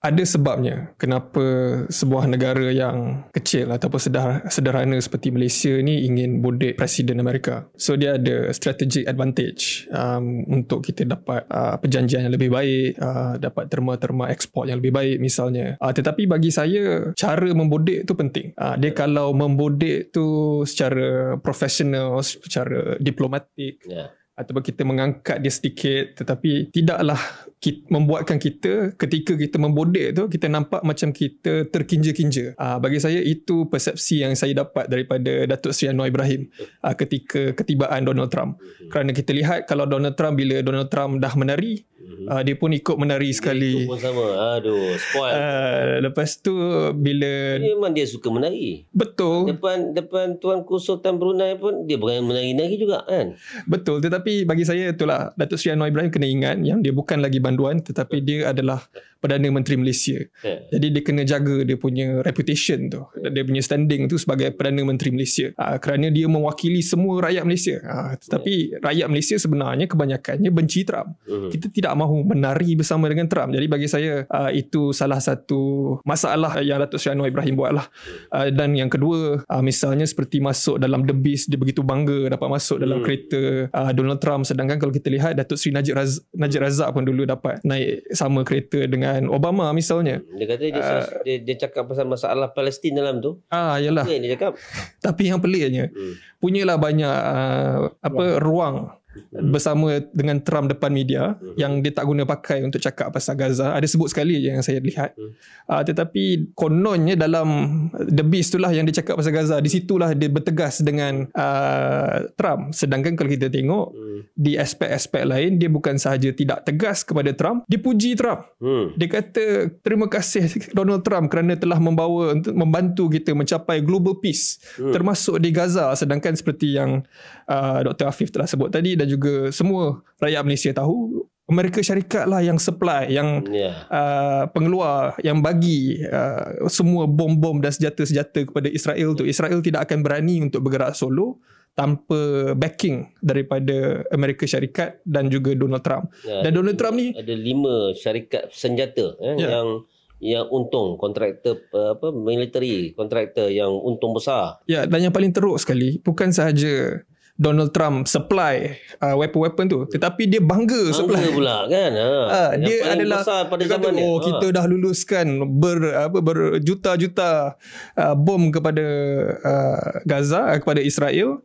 ada sebabnya kenapa sebuah negara yang kecil ataupun sederhana seperti Malaysia ni ingin bodek Presiden Amerika. So dia ada strategic advantage untuk kita dapat perjanjian yang lebih baik, dapat terma-terma ekspor yang lebih baik misalnya. Tetapi bagi saya cara membodek tu penting. Dia kalau membodek tu secara profesional, secara diplomatik, ataupun kita mengangkat dia sedikit, tetapi tidaklah membuatkan kita ketika kita membodek tu kita nampak macam kita terkinja-kinja. Bagi saya itu persepsi yang saya dapat daripada Datuk Seri Anwar Ibrahim ketika ketibaan Donald Trump. Kerana kita lihat kalau bila Donald Trump dah menari, dia pun ikut menari sekali. Itu pun sama. Aduh, spoil. Lepas tu bila memang dia suka menari. Betul. Depan Tuanku Sultan Brunei pun dia bukan menari-nari juga kan. Betul. Tetapi bagi saya itulah Datuk Seri Anwar Ibrahim kena ingat yang dia bukan lagi banduan, tetapi dia adalah Perdana Menteri Malaysia. Jadi dia kena jaga dia punya reputation tu, dia punya standing tu sebagai Perdana Menteri Malaysia, kerana dia mewakili semua rakyat Malaysia. Tetapi rakyat Malaysia sebenarnya kebanyakannya benci Trump. Kita tidak mahu menari bersama dengan Trump. Jadi bagi saya itu salah satu masalah yang Datuk Seri Anwar Ibrahim buatlah. Dan yang kedua, misalnya seperti masuk dalam The Beast, dia begitu bangga dapat masuk dalam kereta Donald Trump, sedangkan kalau kita lihat Datuk Seri Najib Razak pun dulu dapat naik sama kereta dengan Obama misalnya. Dia kata dia cakap pasal masalah Palestin dalam tu. Yalah. Apa yang dia cakap? Tapi yang peliknya, punyalah banyak ruang bersama dengan Trump depan media yang dia tak guna pakai untuk cakap pasal Gaza. Ada sebut sekali je yang saya lihat. Tetapi kononnya dalam The Beast itulah yang dia cakap pasal Gaza. Di situlah dia bertegas dengan Trump. Sedangkan kalau kita tengok di aspek-aspek lain, dia bukan sahaja tidak tegas kepada Trump, dia puji Trump. Dia kata terima kasih Donald Trump kerana telah membantu kita mencapai global peace, termasuk di Gaza. Sedangkan seperti yang Dr. Afif telah sebut tadi dan juga semua rakyat Malaysia tahu, Amerika Syarikat lah yang supply, yang pengeluar, yang bagi semua bom-bom dan senjata-senjata kepada Israel tu. Israel tidak akan berani untuk bergerak solo tanpa backing daripada Amerika Syarikat dan juga Donald Trump. Dan Donald Trump ni ada 5 syarikat senjata yang untung, kontraktor military, kontraktor yang untung besar. Dan yang paling teruk sekali, bukan sahaja Donald Trump supply weapon-weapon tu, tetapi dia bangga supply pula kan. Dia adalah pada dia zaman kata, kita dah luluskan berjuta-juta bom kepada Gaza, kepada Israel.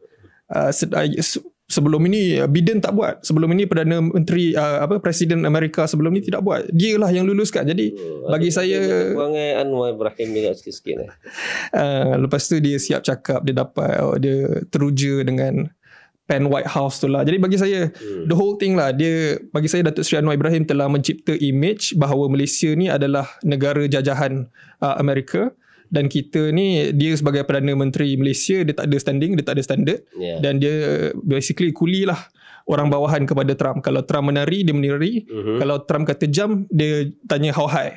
Sebelum ini Biden tak buat. Sebelum ini Perdana Menteri Presiden Amerika sebelum ni tidak buat. Dialah yang luluskan. Jadi bagi saya perangai Anwar Ibrahim juga sikit-sikit. Lepas tu dia siap cakap, dia teruja dengan pen White House tu lah. Jadi bagi saya the whole thing lah, bagi saya Datuk Seri Anwar Ibrahim telah mencipta image bahawa Malaysia ni adalah negara jajahan Amerika. Dan kita ni, dia sebagai Perdana Menteri Malaysia, dia tak ada standing, dia tak ada standard. Dan dia basically kulilah orang bawahan kepada Trump. Kalau Trump menari, dia menari. Kalau Trump kata jump, dia tanya how high.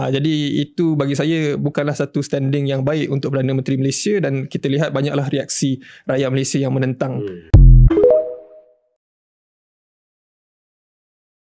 Jadi itu bagi saya bukanlah satu standing yang baik untuk Perdana Menteri Malaysia. Dan kita lihat banyaklah reaksi rakyat Malaysia yang menentang.